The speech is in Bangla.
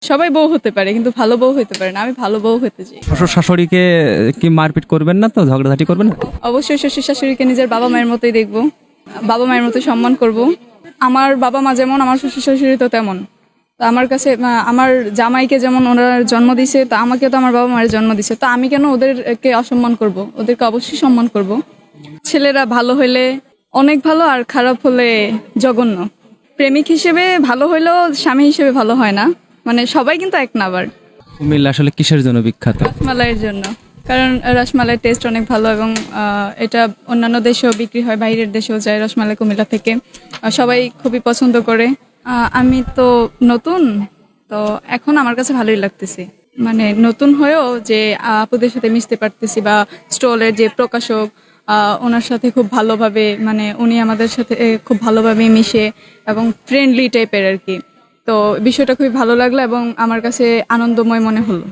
সবাই বউ হতে পারে কিন্তু ভালো বউ হতে পারে না, আমি ভালো বউ হতে চাই। শ্বশুর শাশুড়িকে কি মারপিট করবেন না তো, ঝগড়াঝাটি করবেন না? অবশ্যই শ্বশুর শাশুড়িকে নিজের বাবা মায়ের মতোই দেখবো, বাবা মায়ের মতো সম্মান করব। আমার বাবা মা যেমন আমার শ্বশুর শাশুড়ি তো তেমন। তো আমার কাছে আমার জামাইকে যেমন ওনারা জন্ম দিছে, তো আমাকে তো আমার বাবা মায়ের জন্ম দিছে, তো আমি কেন ওদেরকে অসম্মান করব? ওদেরকে অবশ্যই সম্মান করব। ছেলেরা ভালো হইলে অনেক ভালো, আর খারাপ হলে জঘন্য। প্রেমিক হিসেবে ভালো হইলেও স্বামী হিসেবে ভালো হয় না, মানে সবাই কিন্তু এক না। আবার কুমিল্লা আসলে কিসের জন্য বিখ্যাত? রসমালাইয়ের জন্য, কারণ রসমালাইয়ের টেস্ট অনেক ভালো এবং এটা অন্যান্য দেশেও বিক্রি হয়, বাইরের দেশেও যায় রসমালাই কুমিল্লা থেকে। সবাই খুবই পছন্দ করে। আমি তো নতুন, তো এখন আমার কাছে ভালোই লাগতেছে, মানে নতুন হয়েও যে আপুদের সাথে মিশতে পারতেছি, বা স্টলের যে প্রকাশক ওনার সাথে খুব ভালোভাবে, মানে উনি আমাদের সাথে খুব ভালোভাবে মিশে এবং ফ্রেন্ডলি টাইপের আর কি। তো বিষয়টা খুবই ভালো লাগলো এবং আমার কাছে আনন্দময় মনে হলো।